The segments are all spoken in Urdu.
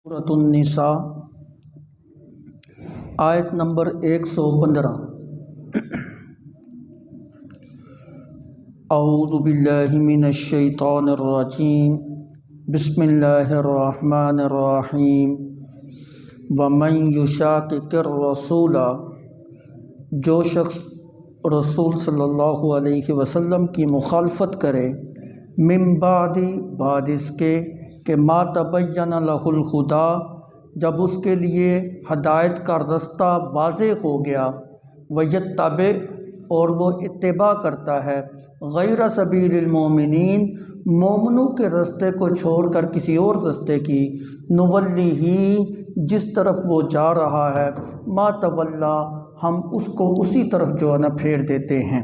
سورۃ النساء آیت نمبر 115۔ اعوذ باللہ من الشیطان الرجیم، بسم اللہ الرحمن الرحیم۔ ومن یشاقق الرسول، جو شخص رسول صلی اللہ علیہ وسلم کی مخالفت کرے، من بعد اس کے کہ ما تبین لہ الہدی، جب اس کے لیے ہدایت کا رستہ واضح ہو گیا، ویتبع، اور وہ اتباع کرتا ہے، غیر سبیل المومنین، مومنوں کے رستے کو چھوڑ کر کسی اور رستے کی، نولہ، جس طرف وہ جا رہا ہے، ما تولا، ہم اس کو اسی طرف جو ہے نا پھیر دیتے ہیں،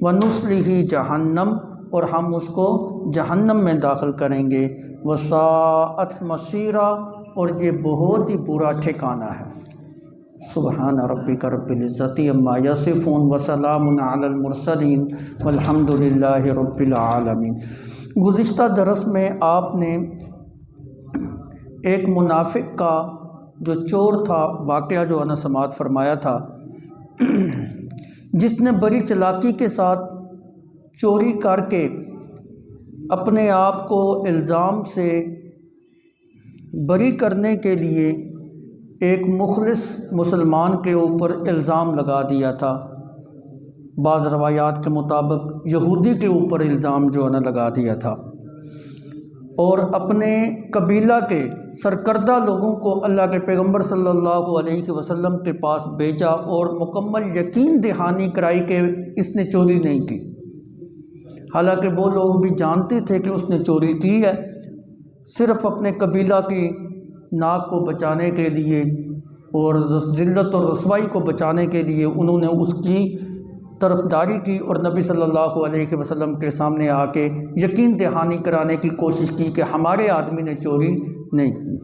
ونصلہ جہنم، اور ہم اس کو جہنم میں داخل کریں گے، وساءت مصیرا، اور یہ بہت ہی برا ٹھکانہ ہے۔ سبحان ربک رب العزت عما یصفون، وسلام علی المرسلین، والحمد للہ رب العالمین۔ گزشتہ درس میں آپ نے ایک منافق کا جو چور تھا واقعہ جو ہے نا سماعت فرمایا تھا، جس نے بڑی چلاکی کے ساتھ چوری کر کے اپنے آپ کو الزام سے بری کرنے کے لیے ایک مخلص مسلمان کے اوپر الزام لگا دیا تھا۔ بعض روایات کے مطابق یہودی کے اوپر الزام جو ہے نا لگا دیا تھا، اور اپنے قبیلہ کے سرکردہ لوگوں کو اللہ کے پیغمبر صلی اللہ علیہ وسلم کے پاس بھیجا اور مکمل یقین دہانی کرائی کہ اس نے چوری نہیں کی، حالانکہ وہ لوگ بھی جانتے تھے کہ اس نے چوری کی ہے، صرف اپنے قبیلہ کی ناک کو بچانے کے لیے اور ذلت اور رسوائی کو بچانے کے لیے انہوں نے اس کی طرفداری کی، اور نبی صلی اللہ علیہ وسلم کے سامنے آ کے یقین دہانی کرانے کی کوشش کی کہ ہمارے آدمی نے چوری نہیں کی۔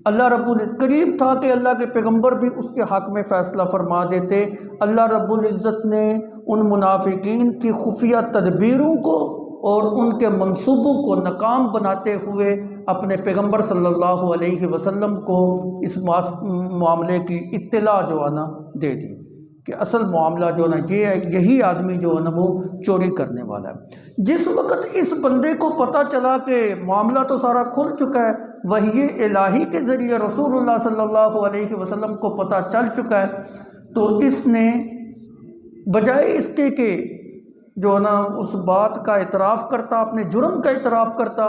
اللہ رب العزت قریب تھا کہ اللہ کے پیغمبر بھی اس کے حق میں فیصلہ فرما دیتے۔ اللہ رب العزت نے ان منافقین کی خفیہ تدبیروں کو اور ان کے منصوبوں کو ناکام بناتے ہوئے اپنے پیغمبر صلی اللہ علیہ وسلم کو اس معاملے کی اطلاع جو ہے نا دے دی کہ اصل معاملہ جو ہے نا یہ ہے، یہی آدمی جو ہے نا وہ چوری کرنے والا ہے۔ جس وقت اس بندے کو پتہ چلا کہ معاملہ تو سارا کھل چکا ہے، وحی الہی کے ذریعے رسول اللہ صلی اللہ علیہ وسلم کو پتہ چل چکا ہے، تو اس نے بجائے اس کے کہ جو ہے نا اس بات کا اعتراف کرتا، اپنے جرم کا اعتراف کرتا،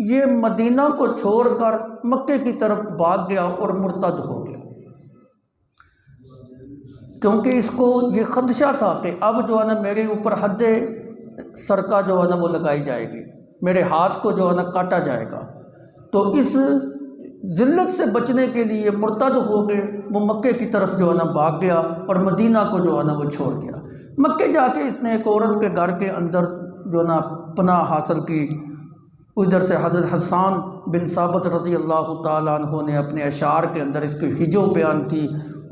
یہ مدینہ کو چھوڑ کر مکے کی طرف بھاگ گیا اور مرتد ہو گیا، کیونکہ اس کو یہ خدشہ تھا کہ اب جو ہے نا میرے اوپر حد سرقہ جو ہے نا وہ لگائی جائے گی، میرے ہاتھ کو جو ہے نا کاٹا جائے گا، تو اس ذلت سے بچنے کے لیے مرتد ہو کے وہ مکے کی طرف جو ہے نا بھاگ گیا اور مدینہ کو جو ہے نا وہ چھوڑ گیا۔ مکے جا کے اس نے ایک عورت کے گھر کے اندر جو ہے نا پناہ حاصل کی۔ ادھر سے حضرت حسان بن ثابت رضی اللہ تعالیٰ عنہ نے اپنے اشعار کے اندر اس کی ہجو بیان کی،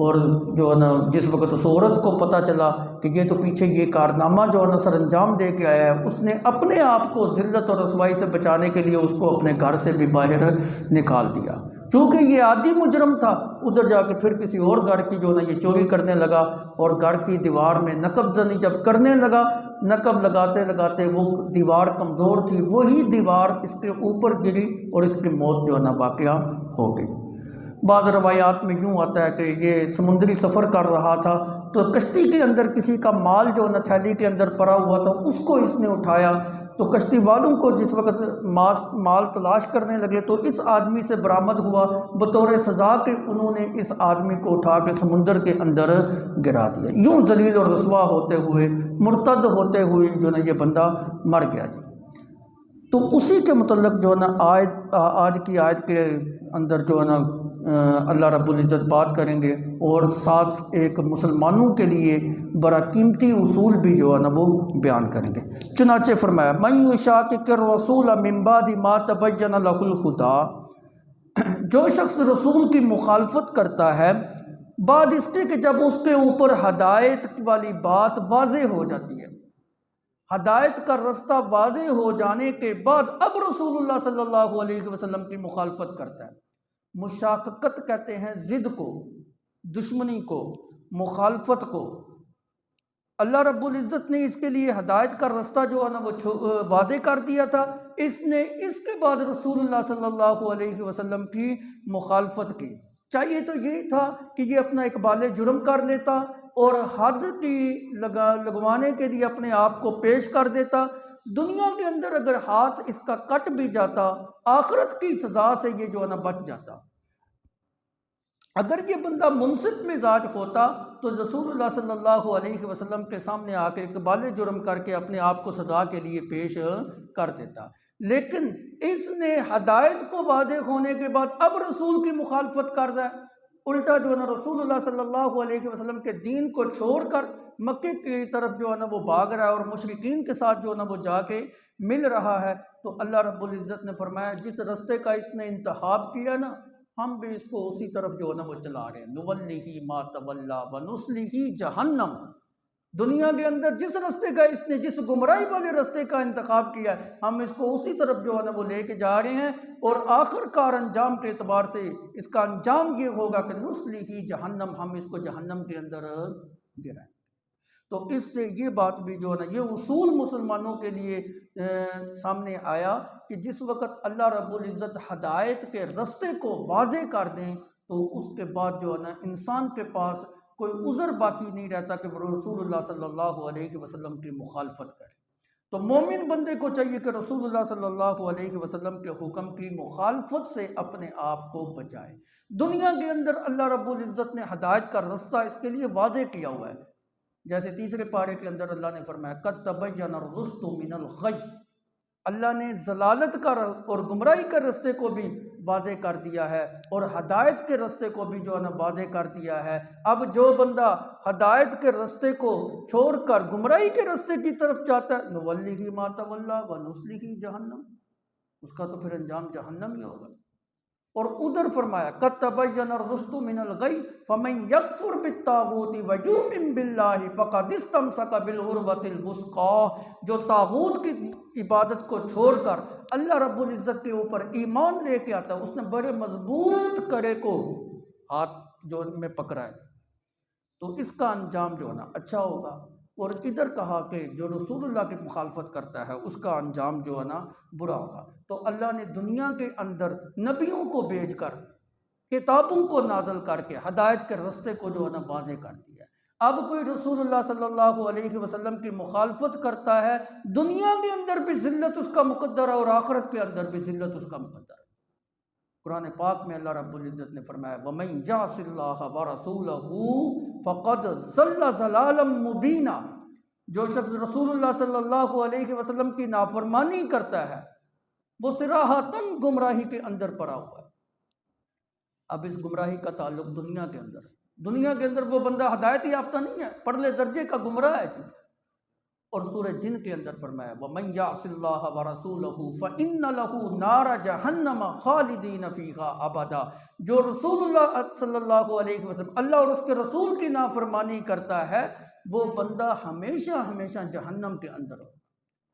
اور جو ہے نا جس وقت اس عورت کو پتہ چلا کہ یہ تو پیچھے یہ کارنامہ جو ہے نا سر انجام دے کے آیا ہے، اس نے اپنے آپ کو ذلت اور رسوائی سے بچانے کے لیے اس کو اپنے گھر سے بھی باہر نکال دیا۔ چونکہ یہ عادی مجرم تھا، ادھر جا کے پھر کسی اور گھر کی جو ہے نا یہ چوری کرنے لگا، اور گھر کی دیوار میں نقب زنی جب کرنے لگا، نقب لگاتے لگاتے وہ دیوار کمزور تھی، وہی دیوار اس کے اوپر گری اور اس کی موت جو ہے نا واقعہ ہو گئی۔ بعض روایات میں یوں آتا ہے کہ یہ سمندری سفر کر رہا تھا، تو کشتی کے اندر کسی کا مال جو نا تھیلی کے اندر پڑا ہوا تھا، اس کو اس نے اٹھایا، تو کشتی والوں کو جس وقت مال تلاش کرنے لگے تو اس آدمی سے برآمد ہوا، بطور سزا کہ انہوں نے اس آدمی کو اٹھا کے سمندر کے اندر گرا دیا۔ یوں ذلیل اور رسوا ہوتے ہوئے، مرتد ہوتے ہوئے جو نا یہ بندہ مر گیا جی۔ تو اسی کے متعلق جو ہے نا آج کی آیت کے اندر جو ہے نا اللہ رب العزت بات کریں گے، اور ساتھ ایک مسلمانوں کے لیے بڑا قیمتی اصول بھی جو ہے نا وہ بیان کریں گے۔ چنانچہ فرمایا، من یشاقق الرسول من بعد ما تبین لہ الہدی، جو شخص رسول کی مخالفت کرتا ہے بعد اس کے کہ جب اس کے اوپر ہدایت والی بات واضح ہو جاتی ہے، ہدایت کا رستہ واضح ہو جانے کے بعد اب رسول اللہ صلی اللہ علیہ وسلم کی مخالفت کرتا ہے۔ مشاقت کہتے ہیں ضد کو، دشمنی کو، مخالفت کو۔ اللہ رب العزت نے اس کے لیے ہدایت کا رستہ جو ہے نا وہ واضح کر دیا تھا، اس نے اس کے بعد رسول اللہ صلی اللہ علیہ وسلم کی مخالفت کی۔ چاہیے تو یہی تھا کہ یہ اپنا اقبال جرم کر لیتا اور حد کی لگوانے کے لیے اپنے آپ کو پیش کر دیتا۔ دنیا کے اندر اگر ہاتھ اس کا کٹ بھی جاتا، آخرت کی سزا سے یہ جو ہے نا بچ جاتا۔ اگر یہ بندہ منصف مزاج ہوتا تو رسول اللہ صلی اللہ علیہ وسلم کے سامنے آ کے اقبال جرم کر کے اپنے آپ کو سزا کے لیے پیش کر دیتا، لیکن اس نے ہدایت کو واضح ہونے کے بعد اب رسول کی مخالفت کر رہا ہے۔ الٹا جو ہے نا رسول اللہ صلی اللہ علیہ وسلم کے دین کو چھوڑ کر مکے کی طرف جو ہے نا وہ بھاگ رہا ہے اور مشرکین کے ساتھ جو ہے نا وہ جا کے مل رہا ہے۔ تو اللہ رب العزت نے فرمایا جس رستے کا اس نے انتخاب کیا نا، ہم بھی اس کو اسی طرف جو ہے نا وہ چلا رہے ہیں۔ نُوَلِّهِ مَا تَوَلَّى وَنُصْلِهِ جَهَنَّمَ۔ دنیا کے اندر جس رستے کا اس نے، جس گمراہی والے رستے کا انتخاب کیا ہے، ہم اس کو اسی طرف جو ہے نا وہ لے کے جا رہے ہیں، اور آخر کار انجام کے اعتبار سے اس کا انجام یہ ہوگا کہ نُصْلِهِ جَهَنَّمَ، ہم اس کو جہنم کے اندر گرائیں۔ تو اس سے یہ بات بھی جو ہے نا یہ اصول مسلمانوں کے لیے سامنے آیا کہ جس وقت اللہ رب العزت ہدایت کے رستے کو واضح کر دیں تو اس کے بعد جو ہے نا انسان کے پاس کوئی عذر باقی نہیں رہتا کہ وہ رسول اللہ صلی اللہ علیہ وسلم کی مخالفت کرے۔ تو مومن بندے کو چاہیے کہ رسول اللہ صلی اللہ علیہ وسلم کے حکم کی مخالفت سے اپنے آپ کو بچائے۔ دنیا کے اندر اللہ رب العزت نے ہدایت کا رستہ اس کے لیے واضح کیا ہوا ہے، جیسے تیسرے پارے کے اندر اللہ نے فرمایا قَدْ تَبَيَّنَ الرُّشْدُ مِنَ الْغَيِّ۔ اللہ نے ضلالت کا اور گمراہی کے رستے کو بھی واضح کر دیا ہے اور ہدایت کے رستے کو بھی جو ہے نا واضح کر دیا ہے۔ اب جو بندہ ہدایت کے رستے کو چھوڑ کر گمراہی کے رستے کی طرف جاتا ہے، نُوَلِّهِ مَا تَوَلَّى وَنُصْلِهِ جَهَنَّمَ، اس کا تو پھر انجام جہنم ہی ہوگا۔ اور ادھر فرمایا قَدْ تَبَيَّنَ الرُّشْدُ مِنَ الْغَيِّ فَمَنْ يَكْفُرْ بِالطَّاغُوتِ وَيُؤْمِنْ بِاللَّهِ فَقَدِ اسْتَمْسَكَ بِالْعُرْوَةِ الْوُثْقَىٰ۔ جو طاغوت کی عبادت کو چھوڑ کر اللہ رب العزت کے اوپر ایمان لے کے آتا ہے، اس نے بڑے مضبوط کرے کو ہاتھ جو میں پکڑا ہے، تو اس کا انجام جو ہے نا اچھا ہوگا۔ اور ادھر کہا کہ جو رسول اللہ کی مخالفت کرتا ہے اس کا انجام جو ہے نا برا ہوگا۔ تو اللہ نے دنیا کے اندر نبیوں کو بھیج کر، کتابوں کو نازل کر کے ہدایت کے رستے کو جو ہے نا واضح کر دیا ہے۔ اب کوئی رسول اللہ صلی اللہ علیہ وسلم کی مخالفت کرتا ہے، دنیا کے اندر بھی ذلت اس کا مقدر ہے اور آخرت کے اندر بھی ذلت اس کا مقدر ہے۔ قرآن پاک میں اللہ رب العزت نے فرمایا وَمَن يَعْصِ اللَّهَ وَرَسُولَهُ فَقَدْ ضَلَّ ضَلَالًا مُبِينًا۔ جو شخص رسول اللہ صلی اللہ علیہ وسلم کی نافرمانی کرتا ہے وہ صراحتاً گمراہی کے اندر پڑا ہوا ہے۔ اب اس گمراہی کا تعلق دنیا کے اندر ہے۔ دنیا کے اندر وہ بندہ ہدایت یافتہ نہیں ہے، پرلے درجے کا گمراہ ہے جی۔ اور سورہ جن کے اندر فرمایا وَمَن يَعْصِ اللَّهَ وَرَسُولَهُ فَإِنَّ لَهُ نَارَ جَهَنَّمَ خَالِدِينَ فِيهَا أَبَدًا۔ جو رسول اللہ صلی اللہ علیہ وسلم اللہ اور اس کے رسول کی نافرمانی کرتا ہے وہ بندہ ہمیشہ ہمیشہ جہنم کے اندر ہو۔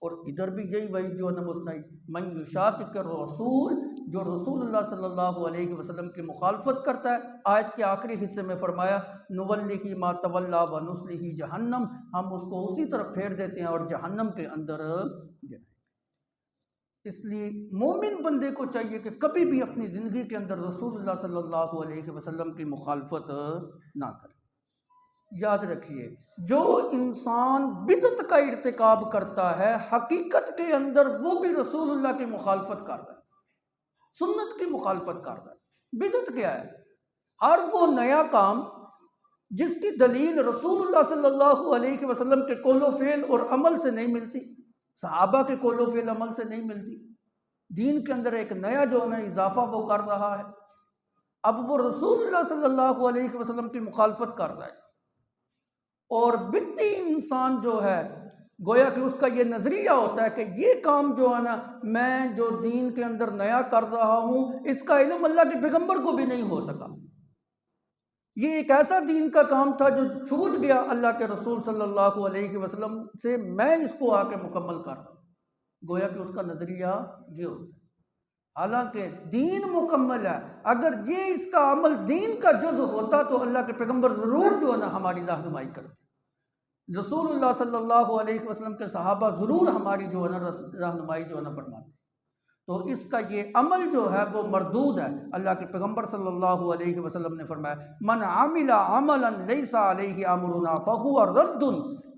اور ادھر بھی یہی وہی جو ہے نا مسنائی من یشاقق الرسول، جو رسول اللہ صلی اللہ علیہ وسلم کی مخالفت کرتا ہے، آیت کے آخری حصے میں فرمایا نُوَلِّهِ مَا تَوَلَّى وَنُصْلِهِ جَهَنَّمَ، ہم اس کو اسی طرف پھیر دیتے ہیں اور جہنم کے اندر گرائیں۔ اس لیے مومن بندے کو چاہیے کہ کبھی بھی اپنی زندگی کے اندر رسول اللہ صلی اللہ علیہ وسلم کی مخالفت نہ کرے۔ یاد رکھیے جو انسان بدعت کا ارتکاب کرتا ہے حقیقت کے اندر وہ بھی رسول اللہ کی مخالفت کر رہا ہے، سنت کی مخالفت کر رہا ہے۔ بدعت کیا ہے؟ ہر وہ نیا کام جس کی دلیل رسول اللہ صلی اللہ علیہ وسلم کے قول و فعل اور عمل سے نہیں ملتی، صحابہ کے قول و فعل عمل سے نہیں ملتی، دین کے اندر ایک نیا جو ہے نا اضافہ وہ کر رہا ہے، اب وہ رسول اللہ صلی اللہ علیہ وسلم کی مخالفت کر رہا ہے۔ اور بدعتی انسان جو ہے گویا کہ اس کا یہ نظریہ ہوتا ہے کہ یہ کام جو ہے نا میں جو دین کے اندر نیا کر رہا ہوں اس کا علم اللہ کے پیغمبر کو بھی نہیں ہو سکا، یہ ایک ایسا دین کا کام تھا جو چھوٹ گیا اللہ کے رسول صلی اللہ علیہ وسلم سے، میں اس کو آ کے مکمل کر رہا ہوں۔ گویا کہ اس کا نظریہ یہ ہوتا ہے، حالانکہ دین مکمل ہے، اگر یہ اس کا عمل دین کا جز ہوتا تو اللہ کے پیغمبر ضرور جو ہے نا ہماری رہنمائی کرتے، رسول اللہ صلی اللہ علیہ وسلم کے صحابہ ضرور ہماری جو ہے نا رہنمائی جو ہے نا فرماتے۔ تو اس کا یہ عمل جو ہے وہ مردود ہے۔ اللہ کے پیغمبر صلی اللہ علیہ وسلم نے فرمایا من عمل عملا لیس علیہ امرنا فہو رد،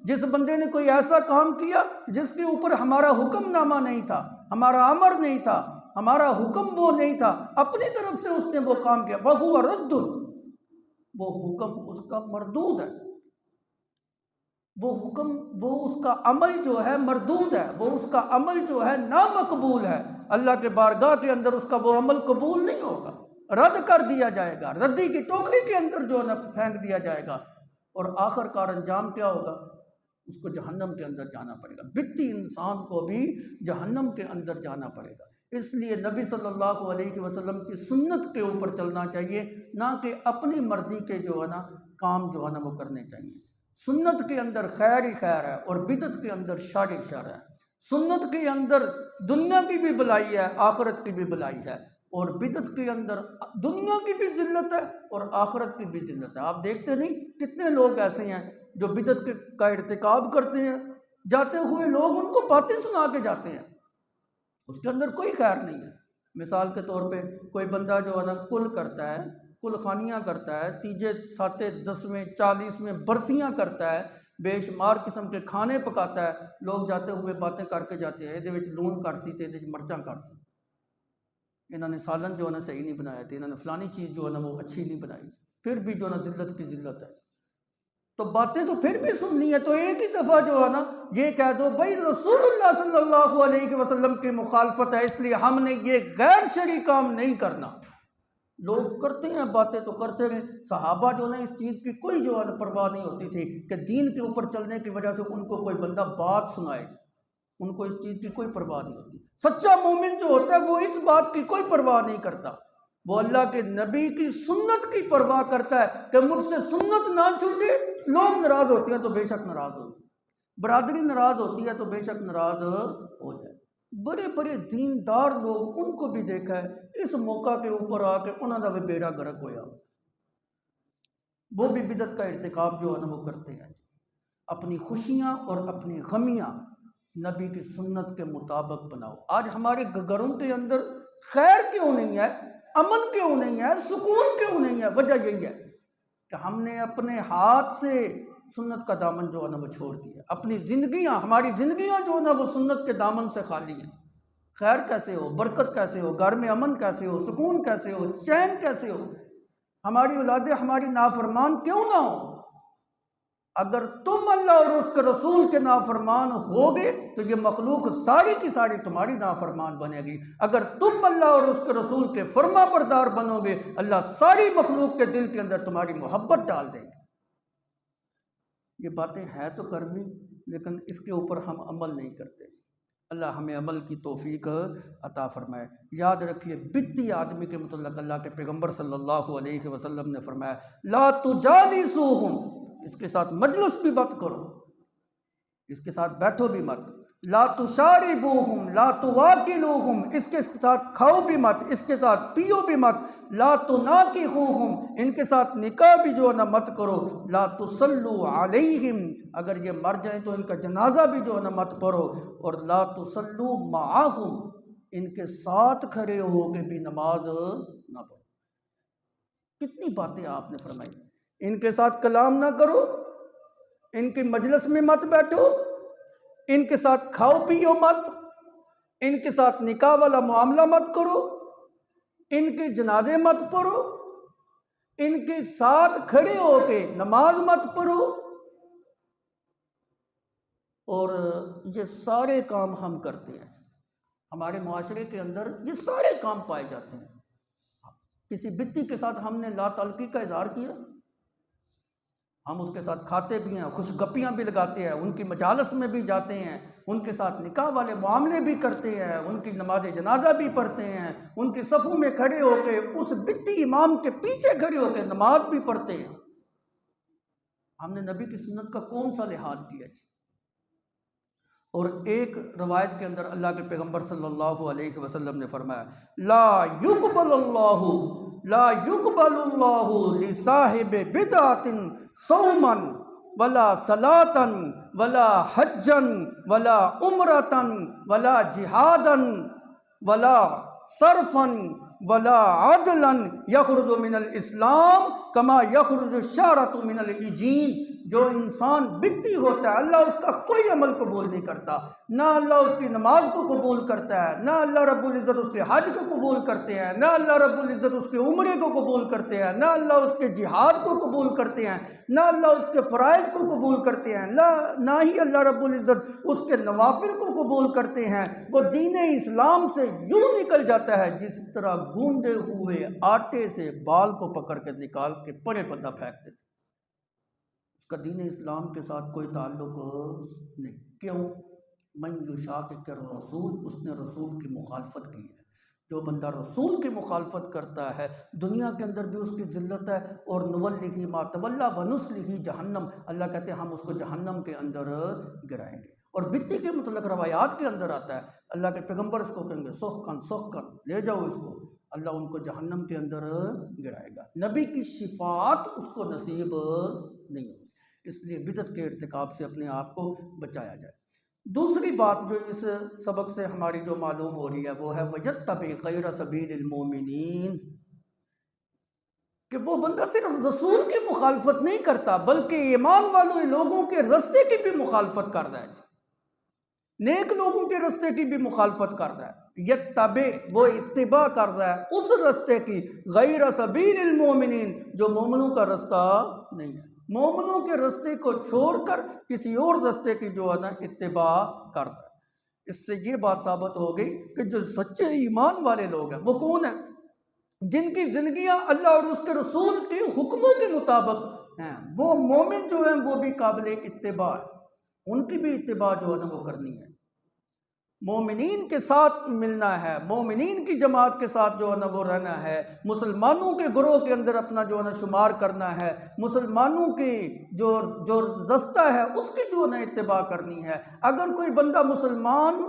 جس بندے نے کوئی ایسا کام کیا جس کے اوپر ہمارا حکم نامہ نہیں تھا، ہمارا امر نہیں تھا، ہمارا حکم وہ نہیں تھا، اپنی طرف سے اس نے وہ کام کیا، فہو رد، وہ حکم اس کا مردود ہے، وہ حکم، وہ اس کا عمل جو ہے مردود ہے، وہ اس کا عمل جو ہے نامقبول ہے، اللہ کے بارگاہ کے اندر اس کا وہ عمل قبول نہیں ہوگا، رد کر دیا جائے گا، ردی کی ٹوکری کے اندر جو ہے نا پھینک دیا جائے گا، اور آخر کار انجام کیا ہوگا؟ اس کو جہنم کے اندر جانا پڑے گا، بتی انسان کو بھی جہنم کے اندر جانا پڑے گا۔ اس لیے نبی صلی اللہ علیہ وسلم کی سنت کے اوپر چلنا چاہیے، نہ کہ اپنی مرضی کے جو ہے نا کام جو ہے نا وہ کرنے چاہیے۔ سنت کے اندر خیر ہی خیر ہے اور بدعت کے اندر شر ہی شر ہے۔ سنت کے اندر دنیا کی بھی بھلائی ہے، آخرت کی بھی بھلائی ہے، اور بدعت کے اندر دنیا کی بھی ذلت ہے اور آخرت کی بھی ذلت ہے۔ آپ دیکھتے نہیں کتنے لوگ ایسے ہیں جو بدعت کا ارتکاب کرتے ہیں، جاتے ہوئے لوگ ان کو باتیں سنا کے جاتے ہیں، اس کے اندر کوئی خیر نہیں ہے۔ مثال کے طور پہ کوئی بندہ جو ہے نا کل کرتا ہے، کل خانیاں کرتا ہے، تیجے ساتے 10ویں 40ویں برسیاں کرتا ہے، بے شمار قسم کے کھانے پکاتا ہے، لوگ جاتے ہوئے باتیں کر کے جاتے ہیں، یہ وچ لون کر سی تے یہ مرچاں کر سی، انہوں نے سالن جو ہے نا صحیح نہیں بنایا تھے، انہوں نے فلانی چیز جو ہے نا وہ اچھی نہیں بنائی، پھر بھی جو ہے نا ذلت کی ذلت ہے، تو باتیں تو پھر بھی سننی ہے، تو ایک ہی دفعہ جو ہے نا یہ کہہ دو بھائی رسول اللہ صلی اللہ علیہ وسلم کی مخالفت ہے، اس لیے ہم نے یہ غیر شرعی کام نہیں کرنا۔ لوگ کرتے ہیں باتیں تو کرتے رہے، صحابہ جو ہے اس چیز کی کوئی جو ہے پرواہ نہیں ہوتی تھی کہ دین کے اوپر چلنے کی وجہ سے ان کو کوئی بندہ بات سنائے جائے، ان کو اس چیز کی کوئی پرواہ نہیں ہوتی۔ سچا مومن جو ہوتا ہے وہ اس بات کی کوئی پرواہ نہیں کرتا، وہ اللہ کے نبی کی سنت کی پرواہ کرتا ہے کہ مجھ سے سنت نہ چھوٹے۔ لوگ ناراض ہوتے ہیں تو بے شک ناراض ہوتے ہیں، برادری ناراض ہوتی ہے تو بے شک ناراض ہو جائے۔ بڑے بڑے دیندار لوگ ان کو بھی دیکھا ہے اس موقع کے اوپر آ کے انہوں نے بھی بیڑا گرک ہویا، وہ بھی بدعت کا ارتکاب جو ہے نا وہ کرتے ہیں۔ اپنی خوشیاں اور اپنی غمیاں نبی کی سنت کے مطابق بناؤ۔ آج ہمارے گھروں کے اندر خیر کیوں نہیں ہے، امن کیوں نہیں ہے، سکون کیوں نہیں ہے؟ وجہ یہی ہے کہ ہم نے اپنے ہاتھ سے سنت کا دامن جو ہے نا وہ چھوڑ دیا، اپنی زندگیاں، ہماری زندگیاں جو ہے نا وہ سنت کے دامن سے خالی ہیں۔ خیر کیسے ہو، برکت کیسے ہو، گھر میں امن کیسے ہو، سکون کیسے ہو، چین کیسے ہو؟ ہماری اولادیں ہماری نافرمان کیوں نہ ہو؟ اگر تم اللہ اور اس کے رسول کے نافرمان ہوگے تو یہ مخلوق ساری کی ساری تمہاری نافرمان بنے گی، اگر تم اللہ اور اس کے رسول کے فرما بردار بنو گے اللہ ساری مخلوق کے دل کے اندر تمہاری محبت ڈال دے گی۔ یہ باتیں ہیں تو کرنی، لیکن اس کے اوپر ہم عمل نہیں کرتے۔ اللہ ہمیں عمل کی توفیق عطا فرمائے۔ یاد رکھیے بدعتی آدمی کے متعلق اللہ کے پیغمبر صلی اللہ علیہ وسلم نے فرمایا لا تجالسوہم، اس کے ساتھ مجلس بھی مت کرو، اس کے ساتھ بیٹھو بھی مت، لا تشاربوہم لا تواکلوہم، اس کے ساتھ کھاؤ بھی مت، اس کے ساتھ پیو بھی مت، لا تناکحوہم، ان کے ساتھ نکاح بھی جو ہے نا مت کرو، لا تصلو علیہم، اگر یہ مر جائیں تو ان کا جنازہ بھی جو ہے نا مت پڑھو، اور لا تصلو معاہم، ان کے ساتھ کھڑے ہو کے بھی نماز نہ پڑھو۔ کتنی باتیں آپ نے فرمائی، ان کے ساتھ کلام نہ کرو، ان کے مجلس میں مت بیٹھو، ان کے ساتھ کھاؤ پیو مت، ان کے ساتھ نکاح والا معاملہ مت کرو، ان کے جنازے مت پڑھو، ان کے ساتھ کھڑے ہو کے نماز مت پڑھو، اور یہ سارے کام ہم کرتے ہیں۔ ہمارے معاشرے کے اندر یہ سارے کام پائے جاتے ہیں۔ کسی بدعتی کے ساتھ ہم نے لا تعلقی کا اظہار کیا، ہم اس کے ساتھ کھاتے بھی ہیں، خوش گپیاں بھی لگاتے ہیں، ان کی مجالس میں بھی جاتے ہیں، ان کے ساتھ نکاح والے معاملے بھی کرتے ہیں، ان کی نماز جنازہ بھی پڑھتے ہیں، ان کی صفوں میں کھڑے ہو کے اس بتی امام کے پیچھے کھڑے ہو کے نماز بھی پڑھتے ہیں۔ ہم نے نبی کی سنت کا کون سا لحاظ کیا جی؟ اور ایک روایت کے اندر اللہ کے پیغمبر صلی اللہ علیہ وسلم نے فرمایا لا يقبل اللہ لصاحب بدعت صوما ولا صلاة ولا حجا ولا عمرة ولا جہادا ولا صرفا ولا عدلا یخرج من الاسلام کما یخرج الشعرۃ من العجین۔ جو انسان بدعی ہوتا ہے اللہ اس کا کوئی عمل قبول نہیں کرتا، نہ اللہ اس کی نماز کو قبول کرتا ہے، نہ اللہ رب العزت اس کے حج کو قبول کرتے ہیں، نہ اللہ رب العزت اس کے عمرے کو قبول کرتے ہیں، نہ اللہ اس کے جہاد کو قبول کرتے ہیں، نہ اللہ اس کے فرائض کو قبول کرتے ہیں، نہ ہی اللہ رب العزت اس کے نوافل کو قبول کرتے ہیں۔ وہ دین اسلام سے یوں نکل جاتا ہے جس طرح گوندے ہوئے آٹے سے بال کو پکڑ کے نکال کے پرے پتا پھینک دیتے، اس کا دین اسلام کے ساتھ کوئی تعلق نہیں۔ کیوں؟ من یشاقق الرسول، اس نے رسول کی مخالفت کی ہے۔ جو بندہ رسول کی مخالفت کرتا ہے دنیا کے اندر بھی اس کی ذلت ہے، اور نولہ ما تولی ونصلہ جہنم، اللہ کہتے ہیں ہم اس کو جہنم کے اندر گرائیں گے۔ اور بدعت کے متعلق روایات کے اندر آتا ہے اللہ کے پیغمبر اس کو کہیں گے سحقن لے جاؤ اس کو، اللہ ان کو جہنم کے اندر گرائے گا۔ نبی کی شفاعت اس کو نصیب نہیں ہوگی، اس لیے بدعت کے ارتکاب سے اپنے آپ کو بچایا جائے۔ دوسری بات جو اس سبق سے ہماری جو معلوم ہو رہی ہے وہ ہے وَيَتَّبِعْ غَيْرَ سَبِيلِ الْمُؤْمِنِينَ، کہ وہ بندہ صرف رسول کی مخالفت نہیں کرتا بلکہ ایمان والوں لوگوں کے رستے کی بھی مخالفت کرتا ہے، نیک لوگوں کے رستے کی بھی مخالفت کرتا ہے۔ یتبع، وہ اتباع کرتا ہے اس رستے کی، غیر سبیل المومنین، جو مومنوں کا رستہ نہیں ہے، مومنوں کے رستے کو چھوڑ کر کسی اور رستے کی جو ہے نا اتباع کرتا ہے۔ اس سے یہ بات ثابت ہو گئی کہ جو سچے ایمان والے لوگ ہیں وہ کون ہیں؟ جن کی زندگیاں اللہ اور اس کے رسول کے حکموں کے مطابق ہیں، وہ مومن جو ہیں وہ بھی قابل اتباع ہے، ان کی بھی اتباع جو ہے نا وہ کرنی ہے، مومنین کے ساتھ ملنا ہے، مومنین کی جماعت کے ساتھ جو ہے نا وہ رہنا ہے، مسلمانوں کے گروہ کے اندر اپنا جو ہے نا شمار کرنا ہے، مسلمانوں کی جو رستہ ہے اس کی جو ہے نا اتباع کرنی ہے۔ اگر کوئی بندہ مسلمان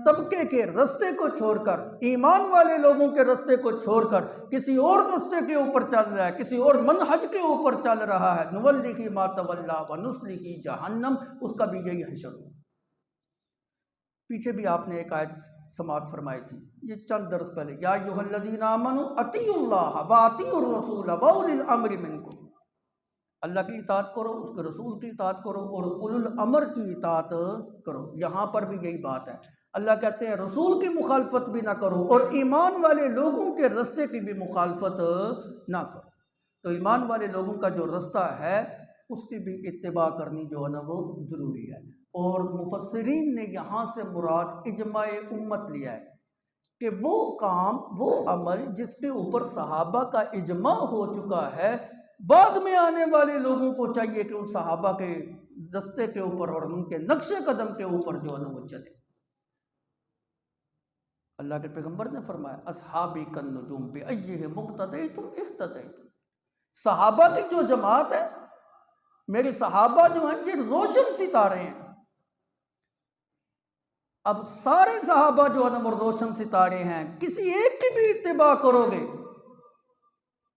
طبقے کے رستے کو چھوڑ کر، ایمان والے لوگوں کے رستے کو چھوڑ کر کسی اور رستے کے اوپر چل رہا ہے، کسی اور منہج کے اوپر چل رہا ہے، نولہ ما تولی ونصلہ جہنم، اس کا بھی یہی حشر ہو۔ پیچھے بھی آپ نے ایک آیت سماعت فرمائی تھی، یہ چند درس پہلے، یا ایھا الذین آمنوا اطیعوا اللہ واطیعوا الرسول واولی الامر منکم، اللہ کی اطاعت کرو، اس کے رسول کی اطاعت کرو، اور اولو الامر کی اطاعت کرو۔ یہاں پر بھی یہی بات ہے، اللہ کہتے ہیں رسول کی مخالفت بھی نہ کرو اور ایمان والے لوگوں کے رستے کی بھی مخالفت نہ کرو۔ تو ایمان والے لوگوں کا جو رستہ ہے اس کی بھی اتباع کرنی جو ہے نا وہ ضروری ہے۔ اور مفسرین نے یہاں سے مراد اجماع امت لیا ہے کہ وہ کام، وہ عمل جس کے اوپر صحابہ کا اجماع ہو چکا ہے، بعد میں آنے والے لوگوں کو چاہیے کہ ان صحابہ کے رستے کے اوپر اور ان کے نقش قدم کے اوپر جو ہے نا وہ چلے۔ اللہ کے پیغمبر نے فرمایا اصحابی کالنجوم بأیہم اقتدیتم اہتدیتم، صحابہ کی جو جماعت ہے، میرے صحابہ جو ہیں یہ روشن ستارے ہیں۔ اب سارے صحابہ جو ہے نا وہ روشن ستارے ہیں، کسی ایک کی بھی اتباع کرو گے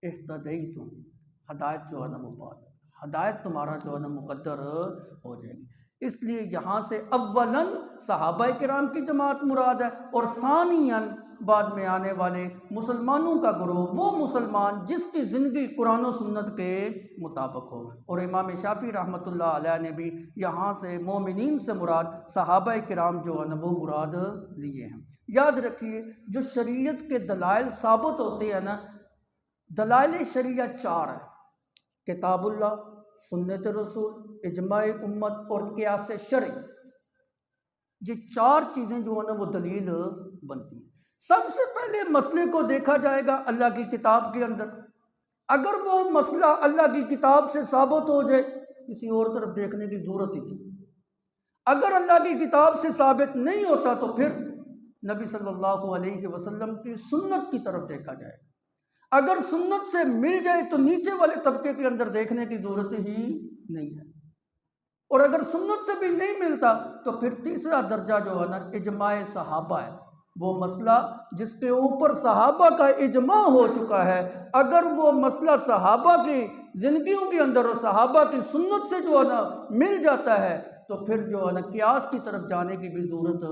اہتدیتم، ہدایت جو ہے نا وہ پا جائے، ہدایت تمہارا جو ہے نا مقدر ہو جائے گی۔ اس لیے یہاں سے اولاً صحابہ کرام کی جماعت مراد ہے، اور ثانیاً بعد میں آنے والے مسلمانوں کا گروہ، وہ مسلمان جس کی زندگی قرآن و سنت کے مطابق ہو۔ اور امام شافعی رحمۃ اللہ علیہ نے بھی یہاں سے مومنین سے مراد صحابہ کرام جو ہے نا وہ مراد لیے ہیں۔ یاد رکھیے جو شریعت کے دلائل ثابت ہوتے ہیں نا، دلائل شریعہ 4 ہیں، کتاب اللہ، سنت رسول، اجماع امت اور قیاس شرعی۔ یہ 4 چیزیں جو ہے نا وہ دلیل بنتی ہیں۔ سب سے پہلے مسئلے کو دیکھا جائے گا اللہ کی کتاب کے اندر، اگر وہ مسئلہ اللہ کی کتاب سے ثابت ہو جائے کسی اور طرف دیکھنے کی ضرورت ہی نہیں۔ اگر اللہ کی کتاب سے ثابت نہیں ہوتا تو پھر نبی صلی اللہ علیہ وسلم کی سنت کی طرف دیکھا جائے۔ اگر سنت سے مل جائے تو نیچے والے طبقے کے اندر دیکھنے کی ضرورت ہی نہیں ہے، اور اگر سنت سے بھی نہیں ملتا تو پھر تیسرا درجہ جو ہے نا اجماع صحابہ ہے۔ وہ مسئلہ جس کے اوپر صحابہ کا اجماع ہو چکا ہے، اگر وہ مسئلہ صحابہ کی زندگیوں کے اندر اور صحابہ کی سنت سے جو ہے نا مل جاتا ہے تو پھر جو ہے نا قیاس کی طرف جانے کی بھی ضرورت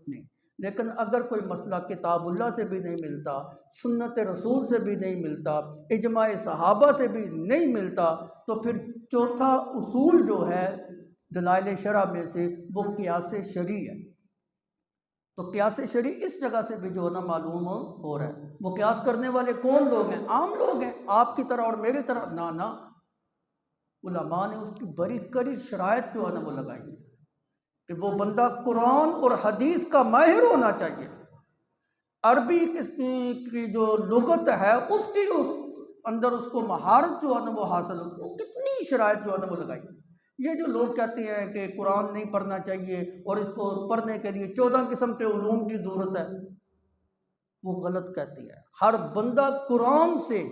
نہیں۔ لیکن اگر کوئی مسئلہ کتاب اللہ سے بھی نہیں ملتا، سنت رسول سے بھی نہیں ملتا، اجماع صحابہ سے بھی نہیں ملتا، تو پھر چوتھا اصول جو ہے دلائل شرع میں سے وہ قیاس شرعی ہے۔ تو قیاس شرعی اس جگہ سے بھی جو ہے نا معلوم ہو رہا ہے۔ وہ قیاس کرنے والے کون لوگ ہیں؟ عام لوگ ہیں، آپ کی طرح اور میری طرح؟ نہ، علماء نے اس کی بڑی کڑی شرائط جو ہے نا وہ لگائی ہے کہ وہ بندہ قرآن اور حدیث کا ماہر ہونا چاہیے، عربی کی جو لغت ہے اس کی اندر اس کو مہارت جو ہے نا وہ حاصل ہو۔ وہ کتنی شرائط جو ہے نا وہ لگائی۔ یہ جو لوگ کہتے ہیں کہ قرآن نہیں پڑھنا چاہیے اور اس کو پڑھنے کے لیے 14 قسم کے علوم کی ضرورت ہے، وہ غلط کہتی ہے۔ ہر بندہ قرآن سے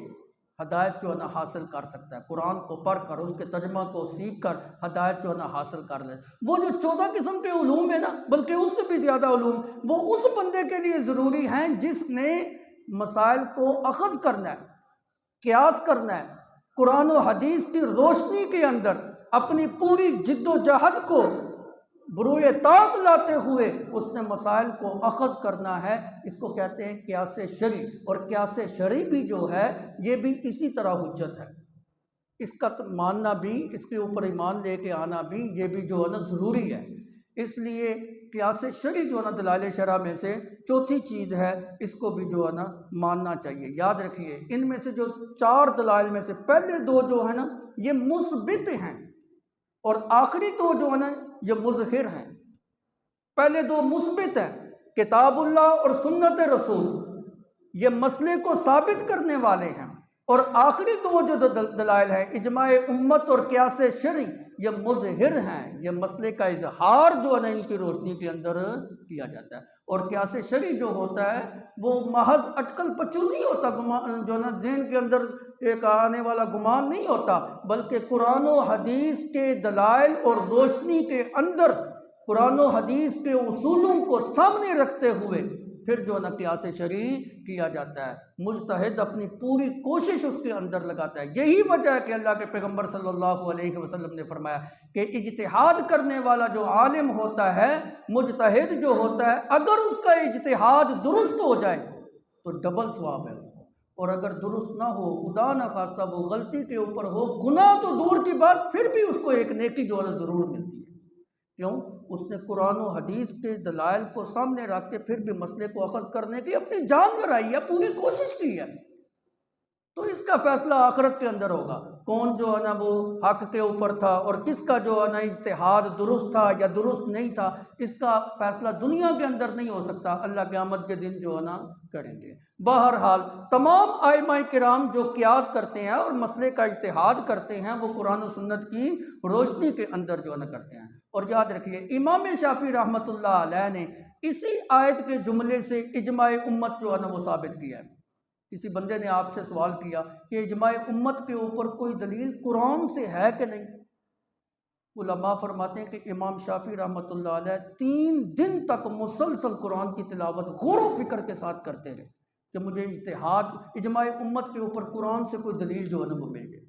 ہدایت جو ہے نا حاصل کر سکتا ہے، قرآن کو پڑھ کر اس کے ترجمہ کو سیکھ کر ہدایت جو ہے نا حاصل کر لے۔ وہ جو 14 قسم کے علوم ہیں نا، بلکہ اس سے بھی زیادہ علوم وہ اس بندے کے لیے ضروری ہیں جس نے مسائل کو اخذ کرنا ہے، قیاس کرنا ہے، قرآن و حدیث کی روشنی کے اندر اپنی پوری جد و جہد کو بروئے طاق لاتے ہوئے اس نے مسائل کو اخذ کرنا ہے۔ اس کو کہتے ہیں قیاس شرعی، اور قیاس شرعی بھی جو ہے یہ بھی اسی طرح حجت ہے۔ اس کا ماننا بھی، اس کے اوپر ایمان لے کے آنا بھی، یہ بھی جو ہے نا ضروری ہے۔ اس لیے قیاس شرعی جو ہے نا دلائل شرع میں سے چوتھی چیز ہے، اس کو بھی جو ہے نا ماننا چاہیے۔ یاد رکھیے ان میں سے جو 4 دلائل میں سے پہلے 2 جو ہے نا یہ مثبت ہیں، اور آخری 2 جو ہے نا یہ مظہر ہیں۔ پہلے 2 مثبت ہیں، کتاب اللہ اور سنت رسول، یہ مسئلے کو ثابت کرنے والے ہیں، اور آخری 2 جو دلائل ہیں اجماع امت اور قیاس شرعی، یہ مظہر ہیں، یہ مسئلے کا اظہار جو ہے نا ان کی روشنی کے اندر کیا جاتا ہے۔ اور قیاس شرعی جو ہوتا ہے وہ محض اٹکل پچو نہیں ہوتا، جو ہے نا ذہن کے اندر ایک آنے والا گمان نہیں ہوتا، بلکہ قرآن و حدیث کے دلائل اور روشنی کے اندر قرآن و حدیث کے اصولوں کو سامنے رکھتے ہوئے پھر جو ہے نا قیاس شرعی کیا جاتا ہے۔ مجتہد اپنی پوری کوشش اس کے اندر لگاتا ہے۔ یہی وجہ ہے کہ اللہ کے پیغمبر صلی اللہ علیہ وسلم نے فرمایا کہ اجتہاد کرنے والا جو عالم ہوتا ہے، مجتہد جو ہوتا ہے، اگر اس کا اجتہاد درست ہو جائے تو ڈبل ثواب ہے اس کو، اور اگر درست نہ ہو، خدا نہ خواستہ وہ غلطی کے اوپر ہو، گناہ تو دور کی بات، پھر بھی اس کو ایک نیکی جو ہے ضرور ملتی ہے۔ کیوں؟ اس نے قرآن و حدیث کے دلائل کو سامنے رکھ کے پھر بھی مسئلے کو اخذ کرنے کی اپنی جان لڑائی ہے، پوری کوشش کی ہے۔ تو اس کا فیصلہ آخرت کے اندر ہوگا، کون جو ہے نا وہ حق کے اوپر تھا اور کس کا جو ہے نا اجتہاد درست تھا یا درست نہیں تھا۔ اس کا فیصلہ دنیا کے اندر نہیں ہو سکتا، اللہ قیامت کے دن جو ہے نا کریں گے۔ بہرحال تمام ائمہ کرام جو قیاس کرتے ہیں اور مسئلے کا اجتہاد کرتے ہیں وہ قرآن و سنت کی روشنی کے اندر جو ہے نا کرتے ہیں۔ اور یاد رکھیے امام شافعی رحمۃ اللہ علیہ نے اسی آیت کے جملے سے اجماع امت جو ہے نا وہ ثابت کیا ہے۔ کسی بندے نے آپ سے سوال کیا کہ اجماع امت کے اوپر کوئی دلیل قرآن سے ہے کہ نہیں؟ علماء فرماتے ہیں کہ امام شافعی رحمۃ اللہ علیہ 3 دن تک مسلسل قرآن کی تلاوت غور و فکر کے ساتھ کرتے رہے کہ مجھے اجماع امت کے اوپر قرآن سے کوئی دلیل جو ہے نا وہ مل جائے۔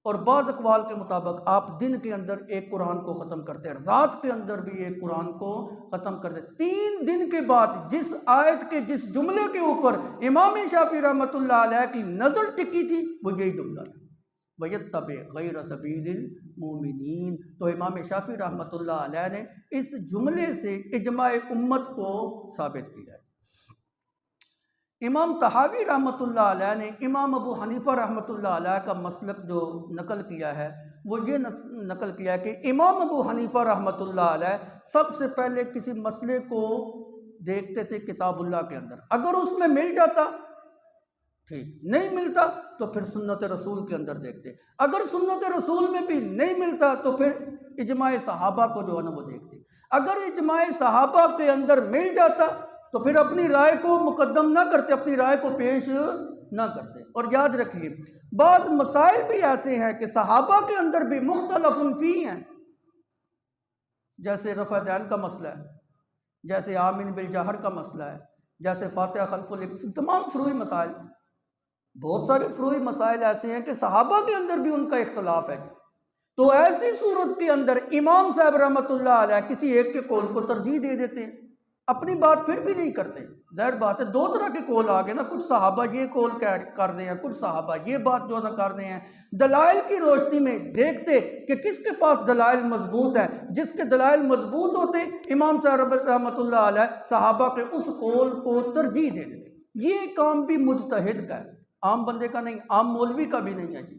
اور بعض اقوال کے مطابق آپ دن کے اندر ایک قرآن کو ختم کرتے ہیں، رات کے اندر بھی ایک قرآن کو ختم کرتے۔ 3 دن کے بعد جس آیت کے جس جملے کے اوپر امام شافعی رحمۃ اللہ علیہ کی نظر ٹکی تھی وہ یہی جملہ تھا، وَيَتَّبِعْ غَيْرَ سَبِيلِ الْمُؤْمِنِينَ۔ تو امام شافعی رحمۃ اللہ علیہ نے اس جملے سے اجماع امت کو ثابت کیا ہے۔ امام طحاوی رحمۃ اللہ علیہ نے امام ابو حنیفہ رحمۃ اللہ علیہ کا مسلک جو نقل کیا ہے وہ یہ نقل کیا ہے کہ امام ابو حنیفہ رحمۃ اللہ علیہ سب سے پہلے کسی مسئلے کو دیکھتے تھے کتاب اللہ کے اندر، اگر اس میں مل جاتا ٹھیک نہیں ملتا تو پھر سنت رسول کے اندر دیکھتے، اگر سنت رسول میں بھی نہیں ملتا تو پھر اجماع صحابہ کو جو ہے نا وہ دیکھتے، اگر اجماع صحابہ کے اندر مل جاتا تو پھر اپنی رائے کو مقدم نہ کرتے، اپنی رائے کو پیش نہ کرتے۔ اور یاد رکھیے بعض مسائل بھی ایسے ہیں کہ صحابہ کے اندر بھی مختلف فی ہیں، جیسے رفع دین کا مسئلہ ہے، جیسے آمین بالجہر کا مسئلہ ہے، جیسے فاتحہ خلف تمام فروعی مسائل، بہت سارے فروعی مسائل ایسے ہیں کہ صحابہ کے اندر بھی ان کا اختلاف ہے۔ تو ایسی صورت کے اندر امام صاحب رحمۃ اللہ علیہ کسی ایک کے قول کو ترجیح دے دیتے ہیں، اپنی بات پھر بھی نہیں کرتے۔ ظاہر بات ہے دو طرح کے قول آ گئے نا، کچھ صحابہ یہ قول کر دیں ہیں، کچھ صحابہ یہ بات جو نہ کر دیں ہیں، دلائل کی روشنی میں دیکھتے کہ کس کے پاس دلائل مضبوط ہے، جس کے دلائل مضبوط ہوتے امام صاحب رحمۃ اللہ علیہ صحابہ کے اس قول کو ترجیح دے دیتے۔ یہ کام بھی مجتہد کا ہے، عام بندے کا نہیں، عام مولوی کا بھی نہیں ہے جی،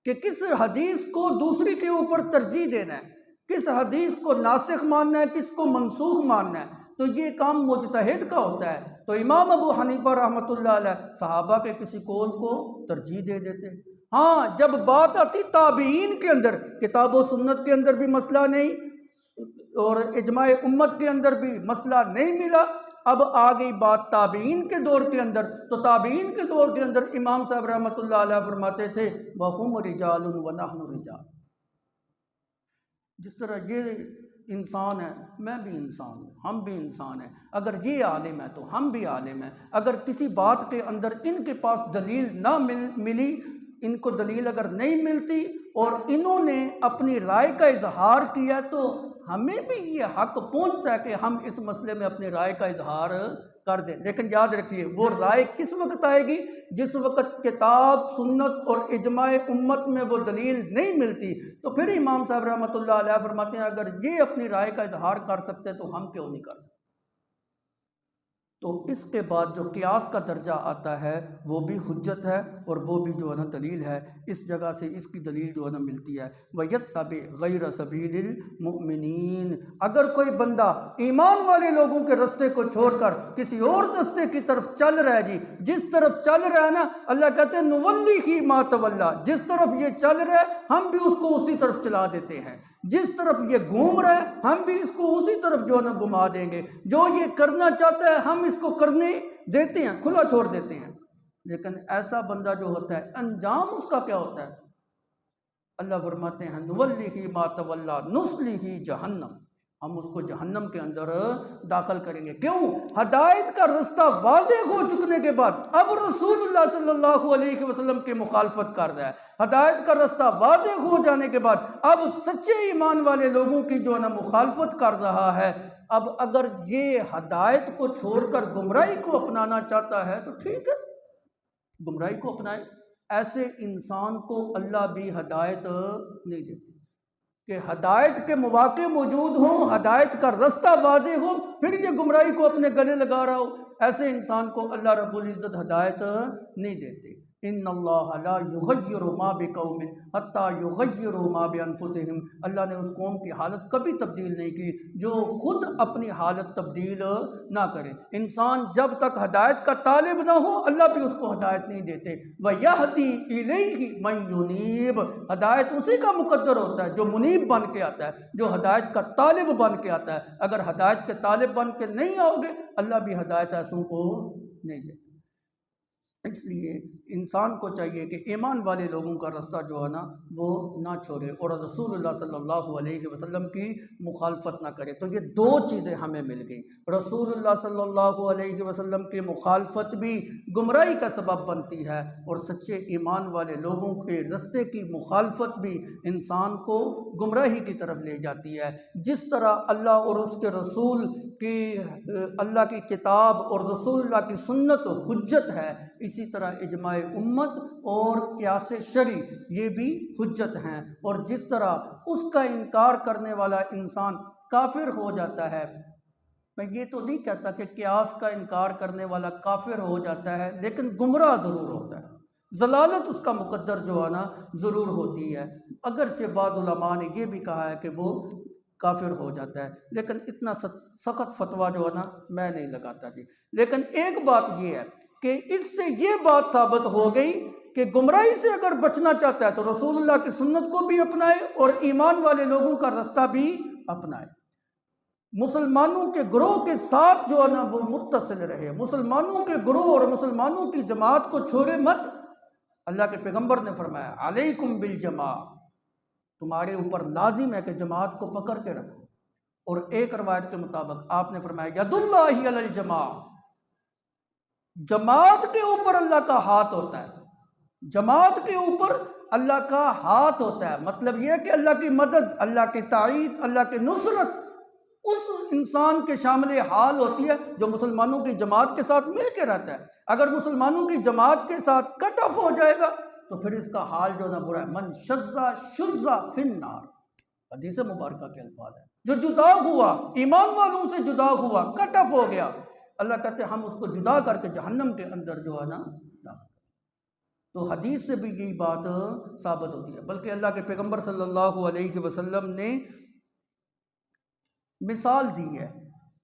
کہ کس حدیث کو دوسری کے اوپر ترجیح دینا ہے، کس حدیث کو ناسخ ماننا ہے، کس کو منسوخ ماننا ہے، تو یہ کام مجتہد کا ہوتا ہے۔ تو امام ابو حنیفہ رحمۃ اللہ علیہ صحابہ کے کسی قول کو ترجیح دے دیتے۔ ہاں جب بات آتی تابعین کے اندر، کتاب و سنت کے اندر بھی مسئلہ نہیں اور اجماع امت کے اندر بھی مسئلہ نہیں ملا، اب آ گئی بات تابعین کے دور کے اندر، تو تابعین کے دور کے اندر امام صاحب رحمۃ اللہ علیہ فرماتے تھے وَهُمْ رِجَالٌ وَنَحْنُ رِجَالٌ، جس طرح یہ انسان ہے میں بھی انسان ہوں، ہم بھی انسان ہیں، اگر یہ عالم ہے تو ہم بھی عالم ہیں، اگر کسی بات کے اندر ان کے پاس دلیل نہ ملی، ان کو دلیل اگر نہیں ملتی اور انہوں نے اپنی رائے کا اظہار کیا تو ہمیں بھی یہ حق پہنچتا ہے کہ ہم اس مسئلے میں اپنی رائے کا اظہار کر دیں۔ لیکن یاد رکھیے وہ رائے کس وقت آئے گی؟ جس وقت کتاب سنت اور اجماع امت میں وہ دلیل نہیں ملتی، تو پھر امام صاحب رحمۃ اللہ علیہ فرماتے ہیں اگر یہ اپنی رائے کا اظہار کر سکتے تو ہم کیوں نہیں کر سکتے؟ تو اس کے بعد جو قیاس کا درجہ آتا ہے وہ بھی حجت ہے اور وہ بھی جو ہے نا دلیل ہے، اس جگہ سے اس کی دلیل جو ہے نا ملتی ہے۔ وَيَتَّبِعْ غَيْرَ سَبِيلِ الْمُؤْمِنِينَ، اگر کوئی بندہ ایمان والے لوگوں کے رستے کو چھوڑ کر کسی اور رستے کی طرف چل رہا ہے، جی جس طرف چل رہا ہے نا، اللہ کہتے ہیں نُوَلِّهِ مَا تَوَلَّىٰ، جس طرف یہ چل رہا ہے ہم بھی اس کو اسی طرف چلا دیتے ہیں، جس طرف یہ گھوم رہا ہے ہم بھی اس کو اسی طرف جو ہے نا گھما دیں گے، جو یہ کرنا چاہتا ہے ہم اس کو کرنے دیتے ہیں، کھلا چھوڑ دیتے ہیں۔ لیکن ایسا بندہ جو ہوتا ہے انجام اس کا کیا ہوتا ہے؟ اللہ فرماتے ہیں نُوَلِّهِ مَا تَوَلَّىٰ نُصْلِهِ جَهَنَّمَ، ہم اس کو جہنم کے اندر داخل کریں گے۔ کیوں؟ ہدایت کا رستہ واضح ہو چکنے کے بعد اب رسول اللہ صلی اللہ علیہ وسلم کی مخالفت کر رہا ہے، ہدایت کا رستہ واضح ہو جانے کے بعد اب سچے ایمان والے لوگوں کی جو ہے نا مخالفت کر رہا ہے۔ اب اگر یہ ہدایت کو چھوڑ کر گمراہی کو اپنانا چاہتا ہے تو ٹھیک ہے، گمراہی کو اپنائے، ایسے انسان کو اللہ بھی ہدایت نہیں دیتے کہ ہدایت کے مواقع موجود ہوں، ہدایت کا رستہ واضح ہو، پھر یہ گمراہی کو اپنے گلے لگا رہا ہو، ایسے انسان کو اللہ رب العزت ہدایت نہیں دیتے۔ ان اللہ لا یغیر ما بقوم حتی یغیروا ما بانفسہم، اللہ نے اس قوم کی حالت کبھی تبدیل نہیں کی جو خود اپنی حالت تبدیل نہ کرے۔ انسان جب تک ہدایت کا طالب نہ ہو اللہ بھی اس کو ہدایت نہیں دیتے۔ وَيَهْدِي إِلَيْهِ مَن يُنِيبُ، ہدایت اسی کا مقدر ہوتا ہے جو منیب بن کے آتا ہے، جو ہدایت کا طالب بن کے آتا ہے۔ اگر ہدایت کے طالب بن کے نہیں آؤ گے اللہ بھی ہدایت ایسوں کو نہیں دیتے۔ اس لیے انسان کو چاہیے کہ ایمان والے لوگوں کا رستہ جو ہے نا وہ نہ چھوڑے اور رسول اللہ صلی اللہ علیہ وسلم کی مخالفت نہ کرے۔ تو یہ دو چیزیں ہمیں مل گئیں، رسول اللہ صلی اللہ علیہ وسلم کی مخالفت بھی گمراہی کا سبب بنتی ہے اور سچے ایمان والے لوگوں کے رستے کی مخالفت بھی انسان کو گمراہی کی طرف لے جاتی ہے۔ جس طرح اللہ اور اس کے رسول کی اللہ کی کتاب اور رسول اللہ کی سنت و حجت ہے، اسی طرح اجماع امت اور قیاس شرعی یہ بھی حجت ہیں، اور جس طرح اس کا انکار کرنے والا انسان کافر ہو جاتا ہے، میں یہ تو نہیں کہتا کہ قیاس کا انکار کرنے والا کافر ہو جاتا ہے، لیکن گمراہ ضرور ہوتا ہے، ضلالت اس کا مقدر جو ہے نا ضرور ہوتی ہے۔ اگرچہ بعض علماء نے یہ بھی کہا ہے کہ وہ کافر ہو جاتا ہے، لیکن اتنا سخت فتویٰ جو ہے نا میں نہیں لگاتا جی۔ لیکن ایک بات یہ ہے کہ اس سے یہ بات ثابت ہو گئی کہ گمراہی سے اگر بچنا چاہتا ہے تو رسول اللہ کی سنت کو بھی اپنائے اور ایمان والے لوگوں کا رستہ بھی اپنائے، مسلمانوں کے گروہ کے ساتھ جو ہے نا وہ متصل رہے، مسلمانوں کے گروہ اور مسلمانوں کی جماعت کو چھوڑے مت۔ اللہ کے پیغمبر نے فرمایا علیکم بالجماع، تمہارے اوپر لازم ہے کہ جماعت کو پکڑ کے رکھو۔ اور ایک روایت کے مطابق آپ نے فرمایا ید اللہ علی الجماع، جماعت کے اوپر اللہ کا ہاتھ ہوتا ہے، جماعت کے اوپر اللہ کا ہاتھ ہوتا ہے، مطلب یہ کہ اللہ کی مدد، اللہ کی تائید، اللہ کی نصرت اس انسان کے شامل حال ہوتی ہے جو مسلمانوں کی جماعت کے ساتھ مل کے رہتا ہے۔ اگر مسلمانوں کی جماعت کے ساتھ کٹ آف ہو جائے گا تو پھر اس کا حال جو نہ برا ہے، من شذ شذ فی النار، حدیث مبارکہ کے الفاظ ہیں۔ جو جدا ہوا، ایمان والوں سے جدا ہوا، کٹ آف ہو گیا، اللہ کہتے ہیں ہم اس کو جدا کر کے جہنم کے اندر جو ہے نا ڈال۔ تو حدیث سے بھی یہی بات ثابت ہوتی ہے، بلکہ اللہ کے پیغمبر صلی اللہ علیہ وسلم نے مثال دی ہے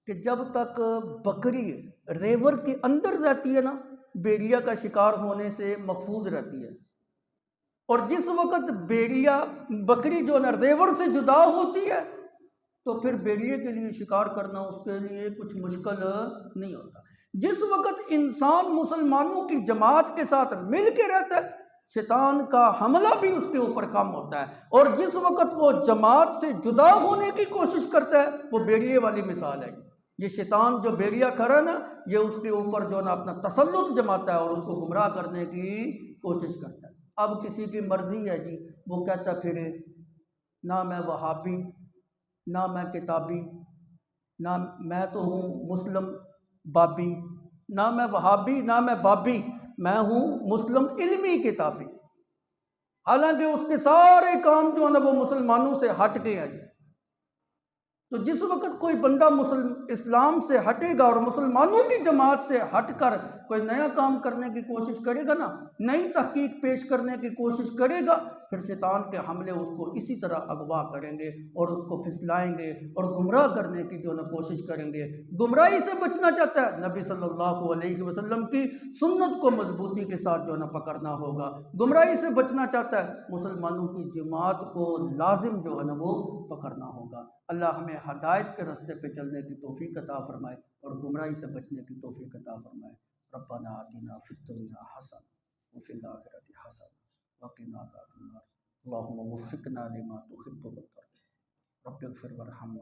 کہ جب تک بکری ریور کے اندر رہتی ہے نا، بیریا کا شکار ہونے سے محفوظ رہتی ہے، اور جس وقت بکری جو ہے نا ریور سے جدا ہوتی ہے تو پھر بیریے کے لیے شکار کرنا اس کے لیے کچھ مشکل نہیں ہوتا۔ جس وقت انسان مسلمانوں کی جماعت کے ساتھ مل کے رہتا ہے، شیطان کا حملہ بھی اس کے اوپر کم ہوتا ہے، اور جس وقت وہ جماعت سے جدا ہونے کی کوشش کرتا ہے وہ بیریے والی مثال ہے۔ یہ شیطان جو بیریا کھڑا ہے نا، یہ اس کے اوپر جو نا اپنا تسلط جماتا ہے اور اس کو گمراہ کرنے کی کوشش کرتا ہے۔ اب کسی کی مرضی ہے جی، وہ کہتا پھرے نہ میں وہابی، نہ میں کتابی، نہ میں تو ہوں مسلم بابی، نہ میں وہابی نہ میں بابی، میں ہوں مسلم علمی کتابی، حالانکہ اس کے سارے کام جو ہے نا وہ مسلمانوں سے ہٹ گئے ہیں جی۔ تو جس وقت کوئی بندہ اسلام سے ہٹے گا اور مسلمانوں کی جماعت سے ہٹ کر کوئی نیا کام کرنے کی کوشش کرے گا نا، نئی تحقیق پیش کرنے کی کوشش کرے گا، پھر شیطان کے حملے اس کو اسی طرح اغوا کریں گے اور اس کو پھسلائیں گے اور گمراہ کرنے کی جو نا کوشش کریں گے۔ گمراہی سے بچنا چاہتا ہے، نبی صلی اللہ علیہ وسلم کی سنت کو مضبوطی کے ساتھ جو نا پکڑنا ہوگا۔ گمراہی سے بچنا چاہتا ہے، مسلمانوں کی جماعت کو لازم جو ہے نا وہ پکڑنا ہوگا۔ اللہ ہمیں ہدایت کے راستے پہ چلنے کی توفیق عطا فرمائے اور گمراہی سے بچنے کی توفیق عطا فرمائے۔ ربنا آتنا فی الدنیا حسنہ وفی الآخرۃ حسنہ وقنا عذاب النار۔ اللہم وفقنا لما تحب وترضى رب اغفر وارحم